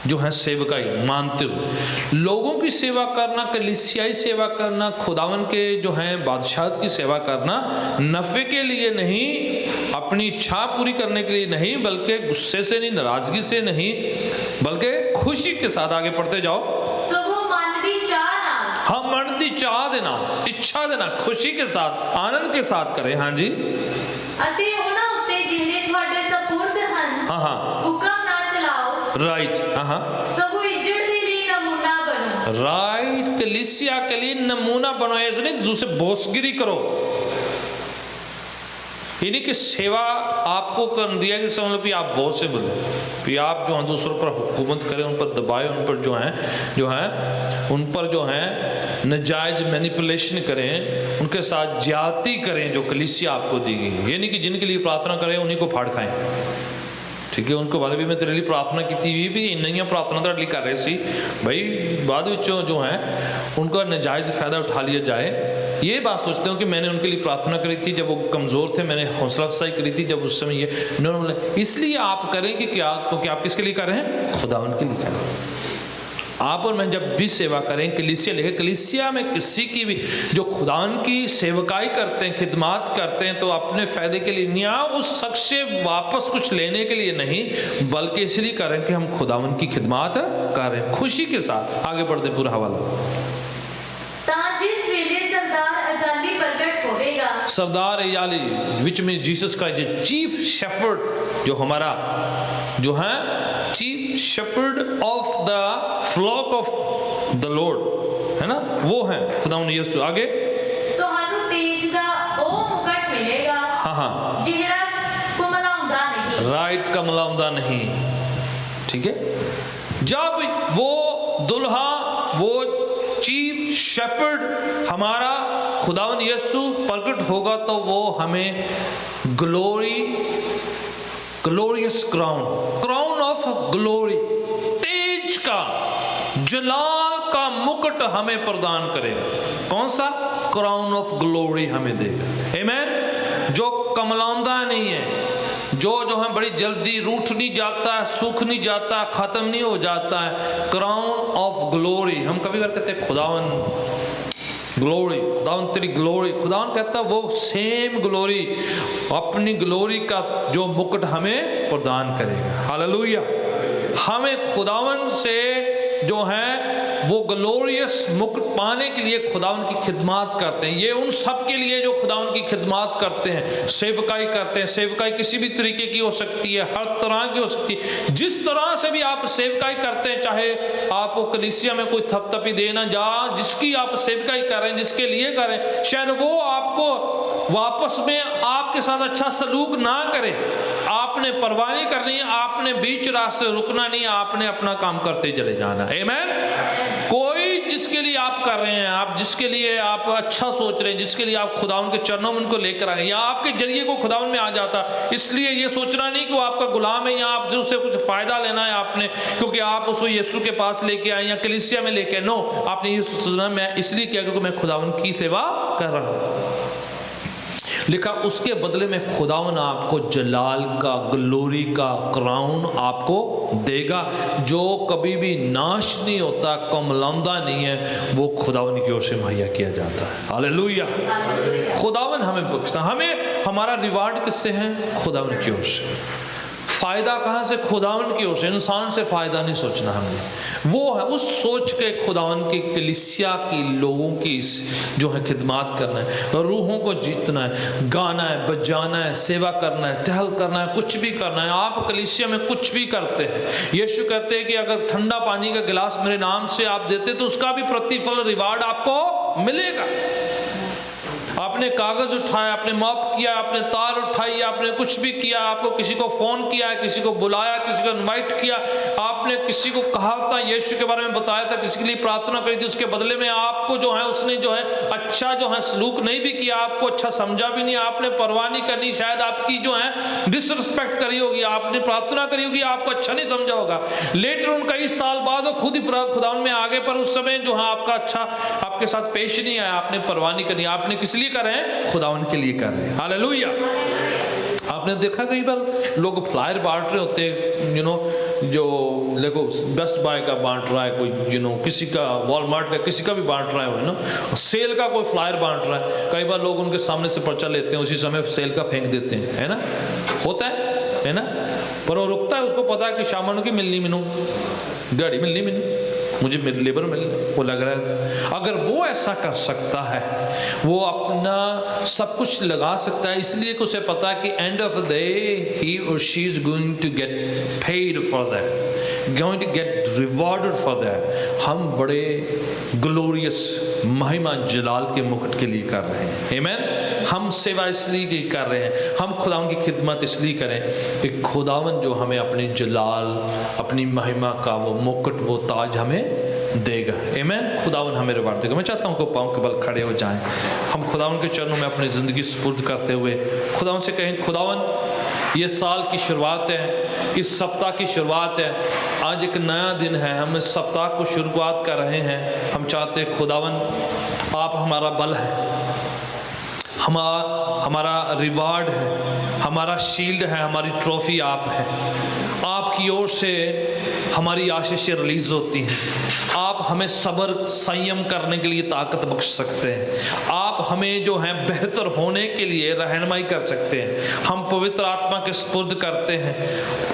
जो है सेवकाई मानते हो, लोगों की सेवा करना, कलीसियाई सेवा करना, खुदावन के जो है बादशाहत की सेवा करना, नफ़े के लिए नहीं, अपनी इच्छा पूरी करने के लिए नहीं, बल्कि गुस्से से नहीं, नाराजगी से नहीं, बल्कि खुशी के साथ आगे पढ़ते जाओ। हाँ, मन दी चाह देना, इच्छा देना, खुशी के साथ, आनंद के साथ करें। हाँ जी, हाँ हाँ, राइट, हाँ राइट, कलीसिया के लिए नमूना बनो, ऐसे नहीं दूसरे बोसगिरी करो। यानी कि सेवा आपको कर दिया कि समझ लो कि आप बहुत से बोले कि आप जो है दूसरों पर हुकूमत करें, उन पर दबाए, उन पर जो है उन पर जो है नजायज मैनिपुलेशन करें, उनके साथ ज्यादती करें जो कलीसिया आपको दी गई है। यानी कि जिनके लिए प्रार्थना करें उन्हीं को फाड़ खाएं। ठीक है, उनको वाले भी मैं तेरे लिए प्रार्थना की थी भी नहीं प्रार्थना तो अगली कर रहे सी भाई, बाद विचों जो है उनका नजायज़ फ़ायदा उठा लिया जाए, ये बात सोचते हो कि मैंने उनके लिए प्रार्थना करी थी जब वो कमज़ोर थे, मैंने हौसला अफजाई करी थी जब उस समय ये इसलिए आप करें कि क्या, क्योंकि आप किसके लिए कर रहे हैं? खुदावन के लिए कर रहे हैं। आप और मैं जब भी सेवा करें, कलीसिया लेके, कलीसिया में किसी की भी जो खुदावन की सेवकाई करते हैं, खिदमत करते हैं, तो अपने फ़ायदे के लिए नहीं, या उस शख्स से वापस कुछ लेने के लिए नहीं, बल्कि इसलिए करें कि हम खुदावन की खिदमत कर रहे हैं, खुशी के साथ। आगे बढ़ते पूरा हवाला। सरदार अयाली विच में जीसस का जो चीफ शेफर्ड, जो हमारा जो है chief shepherd of the flock of the lord है ना, वो है खुदावन यीशु। आगे तो हानु तेज दा ओ मुकुट मिलेगा, हाँ हाँ, जेड़ा कमलाउंदा नहीं, राइट, कमलाउंदा नहीं। ठीक है, जब वो दुल्हा, वो चीफ शेफर्ड हमारा खुदावन यीशु प्रकट होगा, तो वो हमें ग्लोरियस क्राउन ऑफ ग्लोरी, तेज का, जलाल का मुकुट हमें प्रदान करेगा। कौन सा? क्राउन ऑफ ग्लोरी हमें देगा। आमीन। जो कमलाउंदा नहीं है, जो है बड़ी जल्दी रूठ नहीं जाता है, सूख नहीं जाता, खत्म नहीं हो जाता है, क्राउन ऑफ ग्लोरी। हम कभी बार कहते हैं खुदावन ग्लोरी, खुदावन तेरी ग्लोरी, खुदावन कहता है वो सेम ग्लोरी, अपनी ग्लोरी का जो मुकुट हमें प्रदान करेगा। हालेलुया। हमें खुदावन से जो है वो ग्लोरियस मुकुट पाने के लिए खुदावन की खिदमत करते हैं। ये उन सब के लिए जो खुदावन की खिदमत करते हैं, सेवकाई करते हैं। सेवकाई किसी भी तरीके की हो सकती है, हर तरह की हो सकती है। जिस तरह से भी आप सेवकाई करते हैं, चाहे आप कलीसिया में कोई थपथपी देना जा, जिसकी आप सेवकाई कर रहे हैं, जिसके लिए कर रहे हैं, शायद वो आपको वापस में आपके साथ अच्छा सलूक ना करे, आपने परवाह नहीं करनी, आपने बीच रास्ते रुकना नहीं, आपने अपना काम करते चले जाना। आमीन। कोई जिसके लिए आप कर रहे हैं, आप जिसके लिए आप अच्छा सोच रहे हैं, जिसके लिए आप खुदावन के चरणों में उनको लेकर आए, या आपके जरिए को खुदावन में आ जाता, इसलिए ये सोचना नहीं कि वो आपका गुलाम है या आपसे उससे कुछ फायदा लेना है आपने, क्योंकि आप उसको यीशु के पास लेके आए या कलीसिया में लेके। नो, आपने ये सोचना मैं इसलिए किया क्योंकि मैं खुदावन की सेवा कर रहा हूँ। लिखा उसके बदले में खुदावन आपको जलाल का, ग्लोरी का क्राउन आपको देगा, जो कभी भी नाश नहीं होता, कमलाउंदा नहीं है, वो खुदावन की ओर से मुहैया किया जाता है। हालेलुया। खुदावन हमें बख्शता, हमें हमारा रिवार्ड किससे है? खुदावन की ओर से। फायदा कहाँ से? खुदावन की ओर से। इंसान से फायदा नहीं सोचना हमने, वो है उस सोच के खुदावन की कलीसिया की लोगों की जो है खिदमत करना है, रूहों को जीतना है, गाना है, बजाना है, सेवा करना है, टहल करना है, कुछ भी करना है। आप कलीसिया में कुछ भी करते हैं, यीशु कहते हैं कि अगर ठंडा पानी का गिलास मेरे नाम से आप देते तो उसका भी प्रतिफल, रिवार्ड आपको मिलेगा। आपने कागज उठाया, आपने मॉप किया, आपने तार उठाई, आपने कुछ भी किया, आपको किसी को फोन किया, किसी को बुलाया, किसी को इनवाइट किया, आपने किसी को कहा था, यीशु के बारे में बताया था, किसी के लिए प्रार्थना करी थी, उसके बदले में आपको जो है उसने जो है अच्छा जो है सलूक नहीं भी किया, आपको अच्छा समझा भी नहीं, आपने परवाह नहीं करनी, शायद आपकी जो है डिसरिस्पेक्ट करी होगी, आपने प्रार्थना करी होगी, आपको अच्छा नहीं समझा होगा। लेटर उन कई साल बाद वो खुद ही खुदावन में आगे, पर उस समय जो है आपका अच्छा आपके साथ पेश नहीं आया, आपने परवाह नहीं करनी, आपने किसी लिए कर रहे हैं? खुदावन के लिए कर रहे हैं। हालेलुया। आपने देखा कई बार लोग फ्लायर बांट रहे होते हैं, जो देखो बेस्ट बाय का बांट रहा है कोई, किसी का वॉलमार्ट का, किसी का भी बांट रहा है ना, सेल का कोई फ्लायर बांट रहा है। कई बार लोग उनके सामने से पर्चा लेते हैं, उसी समय सेल का फेंक देते हैं, है ना, होता है ना। पर वो रुकता है, उसको पता है कि शाम की मिलनी मिनू दिहाड़ी मिलनी मिनू, मुझे लेबर मिल, वो लग रहा है। अगर वो ऐसा कर सकता है, वो अपना सब कुछ लगा सकता है, इसलिए कि उसे पता है कि end of the day he और she is going to get paid for that, going to get rewarded for that. हम बड़े ग्लोरियस महिमा जलाल के मुकुट के लिए कर रहे हैं। आमीन। हम सेवा इसलिए कर रहे हैं, हम खुदावन की खिदमत इसलिए करें कि खुदावन जो हमें अपनी जलाल, अपनी महिमा का वो मुकुट, वो ताज हमें देगा। आमीन। खुदावन हमें रिवार्ड देगा। मैं चाहता हूँ कि पाँव के बल खड़े हो जाएं, हम खुदावन के चरणों में अपनी ज़िंदगी सुपुर्द करते हुए खुदावन से कहें, खुदावन ये साल की शुरुआत है, इस सप्ताह की शुरुआत है, आज एक नया दिन है, हम इस सप्ताह को शुरुआत कर रहे हैं। हम चाहते हैं खुदावन आप हमारा बल है, हमारा रिवार्ड है, हमारा शील्ड है, हमारी ट्रॉफी आप है। आपकी ओर से हमारी आशीषें रिलीज होती हैं। आप हमें सब्र संयम करने के लिए ताकत बख्श सकते हैं। आप हमें जो है बेहतर होने के लिए रहनुमाई कर सकते हैं। हम पवित्र आत्मा के सुपुर्द करते हैं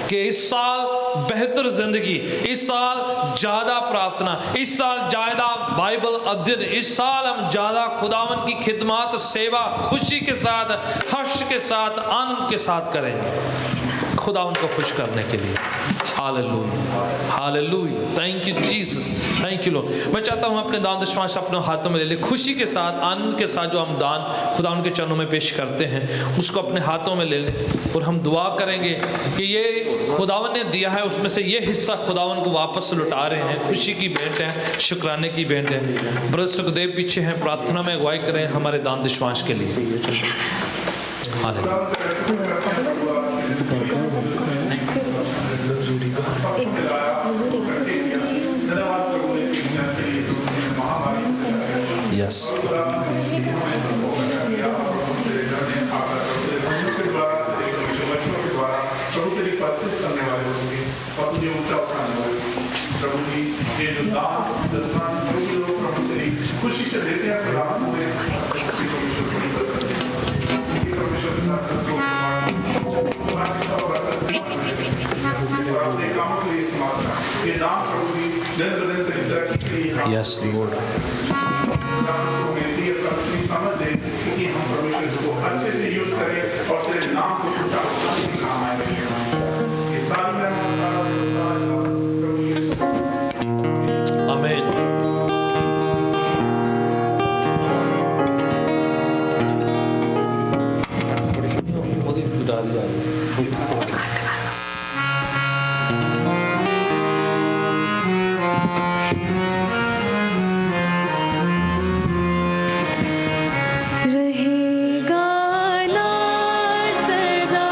कि इस साल बेहतर जिंदगी, इस साल ज़्यादा प्रार्थना, इस साल ज़्यादा बाइबल अध्ययन, इस साल हम ज़्यादा खुदावन की खिदमत, सेवा खुशी के साथ, हर्ष के साथ, आनंद के साथ करेंगे खुदावन को खुश करने के लिए। Hallelujah, hallelujah, thank you Jesus, thank you Lord. मैं चाहता हूँ अपने दान दशमांश अपने हाथों में ले ले, खुशी के साथ, आनंद के साथ जो हम दान खुदावन के चरणों में पेश करते हैं उसको अपने हाथों में ले लें और हम दुआ करेंगे कि ये खुदावन ने दिया है, उसमें से ये हिस्सा खुदावन को वापस लौटा रहे हैं। खुशी की भेंट है, शुक्राने की भेंट है। ब्रदर सुखदेव पीछे हैं, प्रार्थना में अगुवाई करें हमारे दान दशमांश के लिए। यस खुशी से देते हैं अपने कामों के लिए इस्तेमाल करें। ये दान प्रभु की दिन ब दिन तरक्की के लिए यस लॉर्ड समझ दे कि हम परमेश्वर इसको अच्छे से यूज करें और तेरे नाम को ऊंचा उठाने के काम आए। इस साल में आमीन। सदा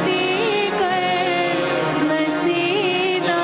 तेकर मसीदा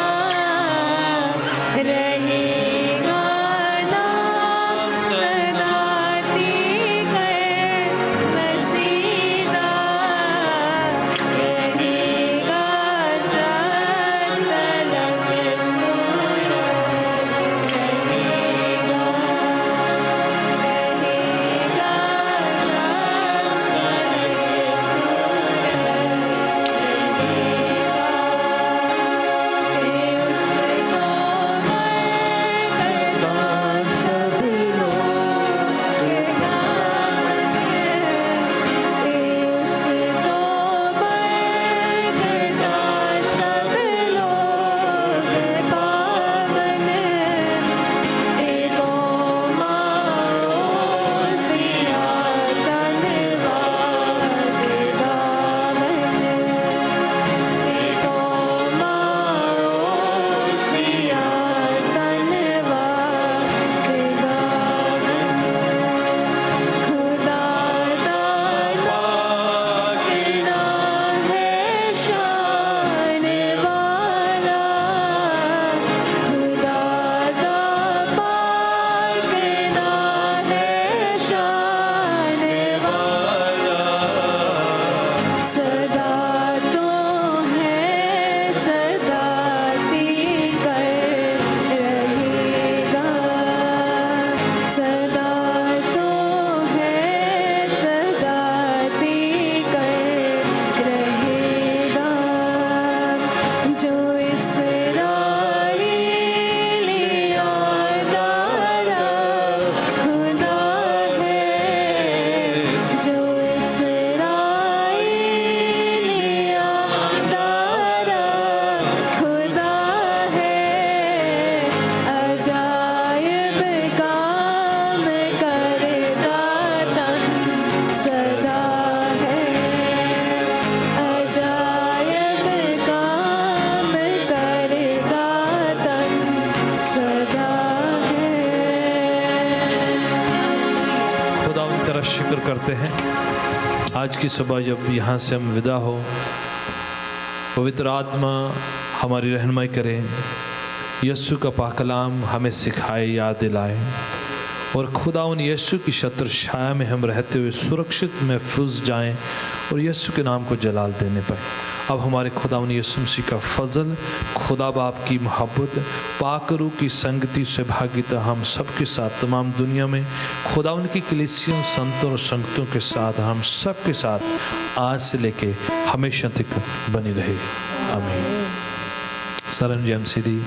तेरा शुक्र करते हैं आज की सुबह जब यहाँ से हम विदा हो, पवित्र आत्मा हमारी रहनुमाई करें, यीशु का पाक कलाम हमें सिखाए, याद दिलाए और खुदावन यीशु की छत्र छाया में हम रहते हुए सुरक्षित महफूज जाएं और यीशु के नाम को जलाल देने पाए। अब हमारे खुदावन यीशु मसीह का फजल, खुदा बाप की मोहब्बत, पाक रूह की संगति से भागीता हम सबके साथ तमाम दुनिया में खुदावन की कलीसियों, संतों और संगतों के साथ हम सबके साथ आज से लेके हमेशा तक बनी रहे। आमीन। सरन जी एमसीडी।